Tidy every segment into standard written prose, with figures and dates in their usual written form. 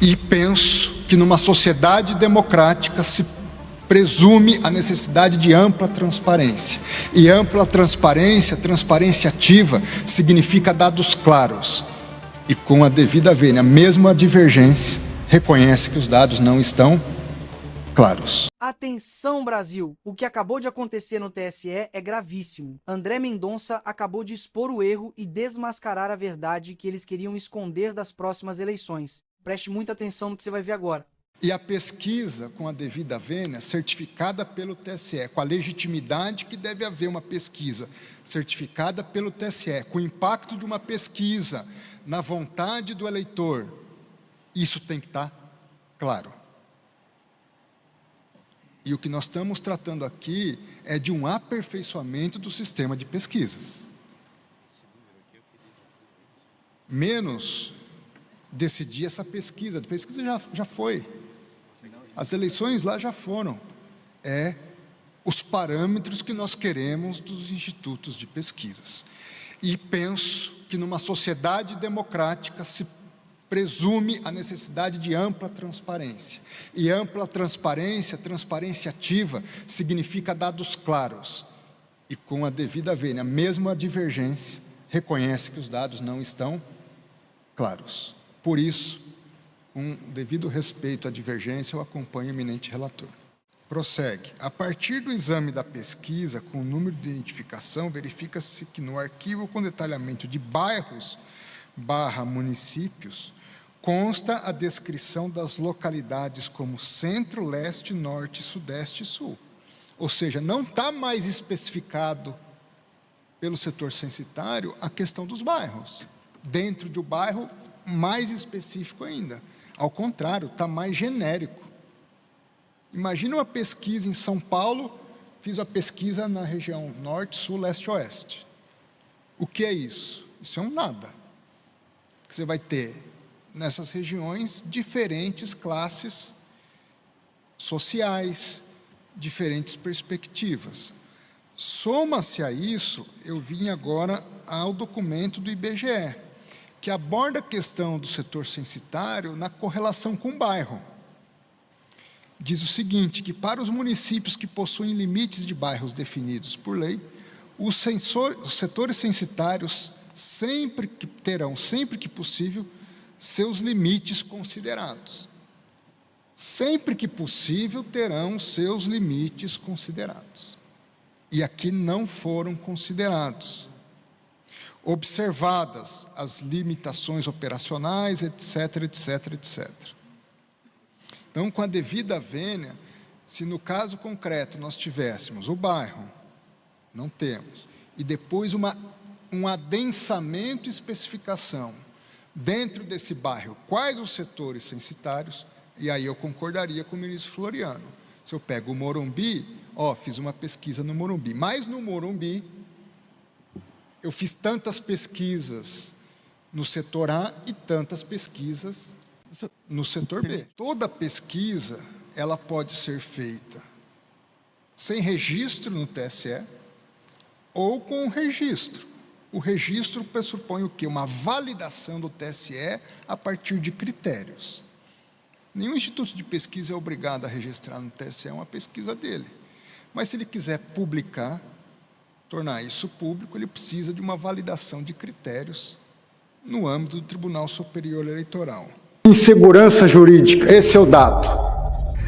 E penso que numa sociedade democrática se presume a necessidade de ampla transparência. E ampla transparência, transparência ativa, significa dados claros. E com a devida vênia, mesmo a divergência, reconhece que os dados não estão claros. Atenção, Brasil! O que acabou de acontecer no TSE é gravíssimo. André Mendonça acabou de expor o erro e desmascarar a verdade que eles queriam esconder das próximas eleições. Preste muita atenção no que você vai ver agora. E a pesquisa, com a devida vênia, certificada pelo TSE, com a legitimidade que deve haver uma pesquisa certificada pelo TSE, com o impacto de uma pesquisa na vontade do eleitor, isso tem que estar claro. E o que nós estamos tratando aqui é de um aperfeiçoamento do sistema de pesquisas. Menos decidir essa pesquisa. A pesquisa já foi. As eleições lá já foram. É os parâmetros que nós queremos dos institutos de pesquisas. E penso que numa sociedade democrática se presume a necessidade de ampla transparência. E ampla transparência, transparência ativa, significa dados claros. E com a devida vênia, mesmo a divergência, reconhece que os dados não estão claros. Por isso, com devido respeito à divergência, eu acompanho o eminente relator. Prossegue. A partir do exame da pesquisa, com o número de identificação, verifica-se que no arquivo com detalhamento de bairros / municípios, consta a descrição das localidades como centro, leste, norte, sudeste e sul. Ou seja, não está mais especificado pelo setor censitário a questão dos bairros. Dentro de um bairro, mais específico ainda. Ao contrário, está mais genérico. Imagina uma pesquisa em São Paulo, fiz a pesquisa na região norte, sul, leste, oeste. O que é isso? Isso é um nada. Porque você vai ter, nessas regiões, diferentes classes sociais, diferentes perspectivas. Soma-se a isso, eu vim agora ao documento do IBGE, que aborda a questão do setor censitário na correlação com o bairro. Diz o seguinte, que para os municípios que possuem limites de bairros definidos por lei, os setores censitários terão, sempre que possível, seus limites considerados. Sempre que possível, terão seus limites considerados. E aqui não foram considerados. Observadas as limitações operacionais, etc., etc., etc. Então, com a devida vênia, se no caso concreto nós tivéssemos o bairro, não temos, e depois um adensamento e especificação dentro desse bairro, quais os setores censitários, e aí eu concordaria com o ministro Floriano. Se eu pego o Morumbi, fiz uma pesquisa no Morumbi, mas no Morumbi, eu fiz tantas pesquisas no setor A e tantas pesquisas no setor B. Toda pesquisa, ela pode ser feita sem registro no TSE ou com registro. O registro pressupõe o quê? Uma validação do TSE a partir de critérios. Nenhum instituto de pesquisa é obrigado a registrar no TSE uma pesquisa dele. Mas se ele quiser publicar, tornar isso público, ele precisa de uma validação de critérios no âmbito do Tribunal Superior Eleitoral. Insegurança jurídica, esse é o dado.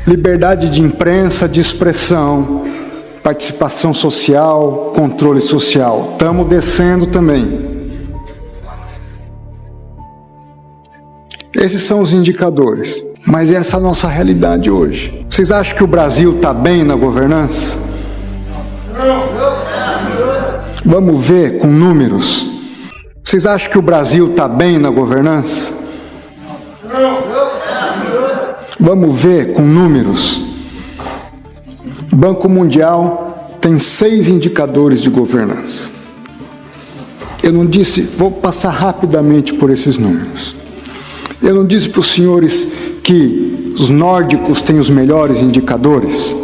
Liberdade de imprensa, de expressão, participação social, controle social. Estamos descendo também. Esses são os indicadores. Mas essa é a nossa realidade hoje. Vocês acham que o Brasil está bem na governança? Vamos ver com números. Vocês acham que o Brasil está bem na governança? Vamos ver com números. O Banco Mundial tem 6 indicadores de governança. Eu não disse, vou passar rapidamente por esses números. Eu não disse para os senhores que os nórdicos têm os melhores indicadores?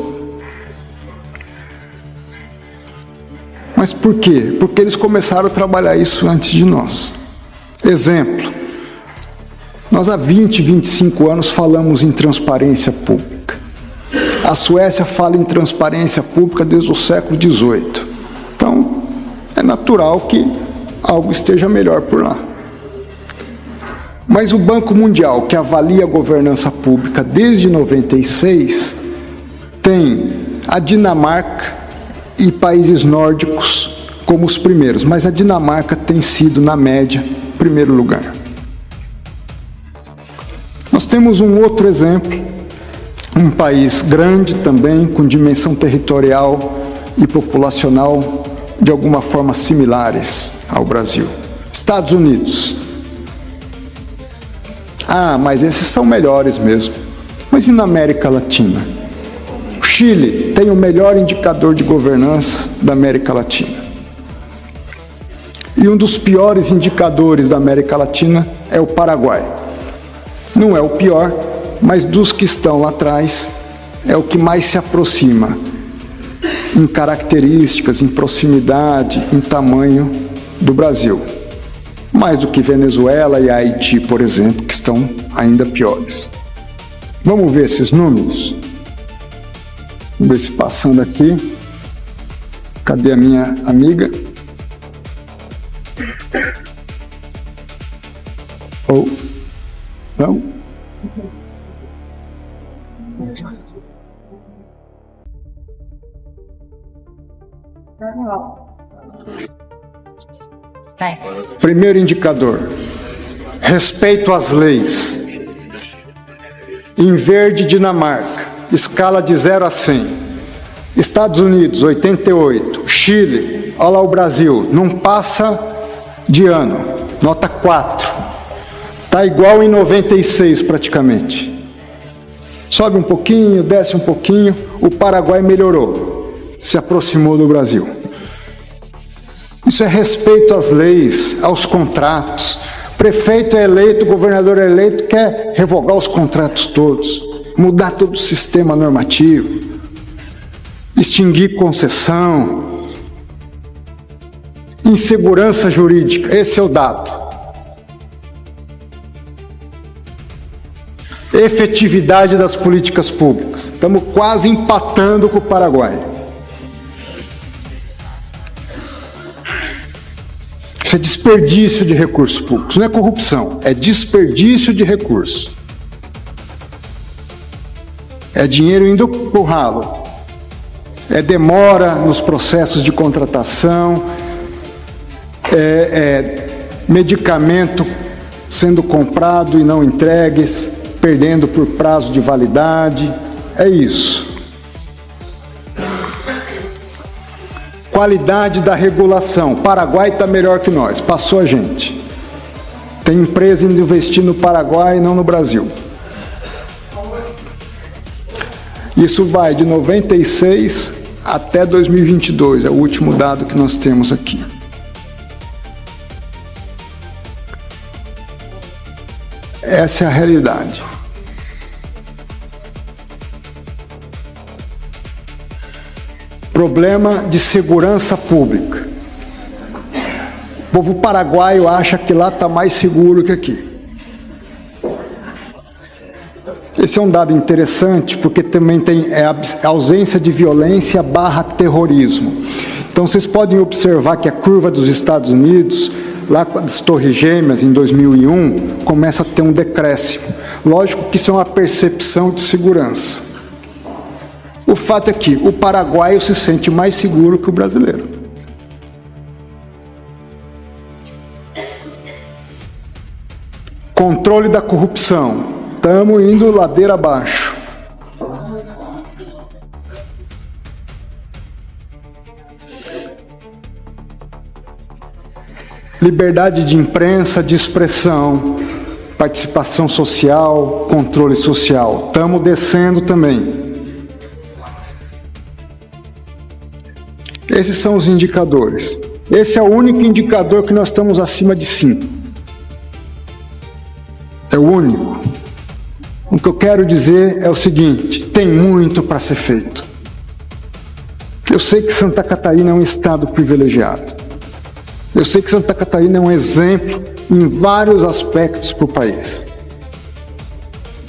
Mas por quê? Porque eles começaram a trabalhar isso antes de nós. Exemplo, Nós há 20, 25 anos falamos em transparência pública. A Suécia fala em transparência pública desde o século XVIII. Então, é natural que algo esteja melhor por lá. Mas o Banco Mundial, que avalia a governança pública desde 96, tem a Dinamarca e países nórdicos como os primeiros, mas a Dinamarca tem sido, na média, primeiro lugar. Nós temos um outro exemplo, um país grande também, com dimensão territorial e populacional de alguma forma similares ao Brasil. Estados Unidos. Ah, mas esses são melhores mesmo. Mas e na América Latina? O Chile tem o melhor indicador de governança da América Latina. E um dos piores indicadores da América Latina é o Paraguai. Não é o pior, mas dos que estão lá atrás, é o que mais se aproxima em características, em proximidade, em tamanho do Brasil. Mais do que Venezuela e Haiti, por exemplo, que estão ainda piores. Vamos ver esses números? Vamos ver se passando aqui. Cadê a minha amiga? Ou não? Primeiro indicador: respeito às leis. Em verde, Dinamarca, escala de 0 a 100. Estados Unidos, 88. Chile, olha lá o Brasil, não passa de ano, nota 4. Está igual em 96 praticamente. Sobe um pouquinho, desce um pouquinho, o Paraguai melhorou, se aproximou do Brasil. Isso é respeito às leis, aos contratos. Prefeito é eleito, governador é eleito, quer revogar os contratos todos, mudar todo o sistema normativo, extinguir concessão, insegurança jurídica, esse é o dado. Efetividade das políticas públicas. Estamos quase empatando com o Paraguai. Isso é desperdício de recursos públicos. Não é corrupção, é desperdício de recursos. É dinheiro indo para o ralo. É demora nos processos de contratação. É medicamento sendo comprado e não entregues, perdendo por prazo de validade, é isso. Qualidade da regulação, Paraguai está melhor que nós, passou a gente. Tem empresa indo investir no Paraguai e não no Brasil. Isso vai de 96 até 2022, é o último dado que nós temos aqui. Essa é a realidade. Problema de segurança pública. O povo paraguaio acha que lá está mais seguro que aqui. Esse é um dado interessante, porque também tem a ausência de violência / terrorismo. Então, vocês podem observar que a curva dos Estados Unidos, lá com as Torres Gêmeas, em 2001, começa a ter um decréscimo. Lógico que isso é uma percepção de segurança. O fato é que o paraguaio se sente mais seguro que o brasileiro. Controle da corrupção. Estamos indo ladeira abaixo. Liberdade de imprensa, de expressão, participação social, controle social. Estamos descendo também. Esses são os indicadores. Esse é o único indicador que nós estamos acima de 5. É o único. O que eu quero dizer é o seguinte: tem muito para ser feito. Eu sei que Santa Catarina é um estado privilegiado. Eu sei que Santa Catarina é um exemplo em vários aspectos para o país.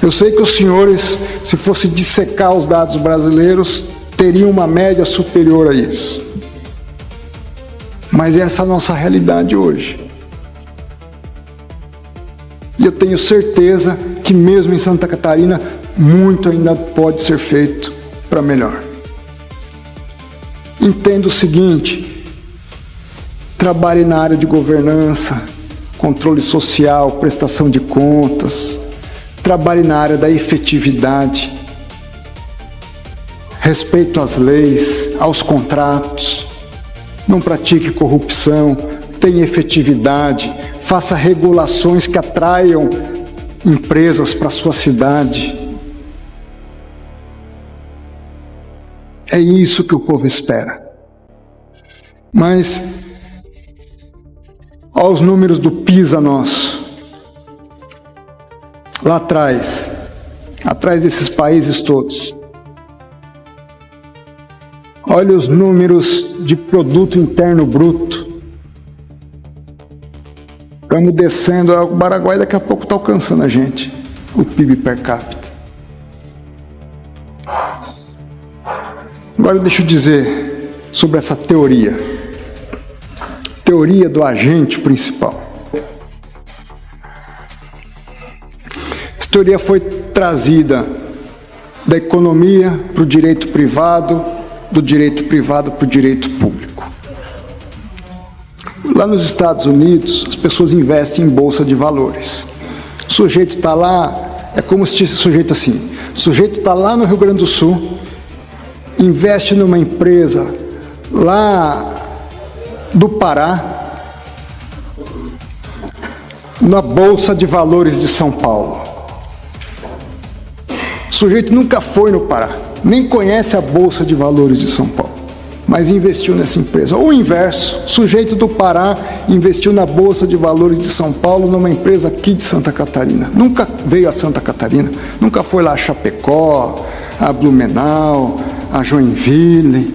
Eu sei que os senhores, se fosse dissecar os dados brasileiros, teriam uma média superior a isso. Mas essa é a nossa realidade hoje. E eu tenho certeza que mesmo em Santa Catarina, muito ainda pode ser feito para melhor. Entenda o seguinte: trabalhe na área de governança, controle social, prestação de contas, trabalhe na área da efetividade, respeito às leis, aos contratos, não pratique corrupção, tenha efetividade, faça regulações que atraiam empresas para a sua cidade. É isso que o povo espera. Mas, olha os números do PISA nosso. Lá atrás desses países todos. Olha os números de produto interno bruto. Estamos descendo, o Paraguai daqui a pouco está alcançando a gente, o PIB per capita. Agora deixa eu dizer sobre essa teoria. Teoria do agente principal. Essa teoria foi trazida da economia para o direito privado, do direito privado para o direito público. Lá nos Estados Unidos, as pessoas investem em bolsa de valores. O sujeito está lá, é como se tivesse sujeito assim. O sujeito está lá no Rio Grande do Sul, investe numa empresa lá do Pará, na Bolsa de Valores de São Paulo. O sujeito nunca foi no Pará, nem conhece a Bolsa de Valores de São Paulo, mas investiu nessa empresa. Ou o inverso, o sujeito do Pará investiu na Bolsa de Valores de São Paulo, numa empresa aqui de Santa Catarina. Nunca veio a Santa Catarina, nunca foi lá a Chapecó, a Blumenau, a Joinville.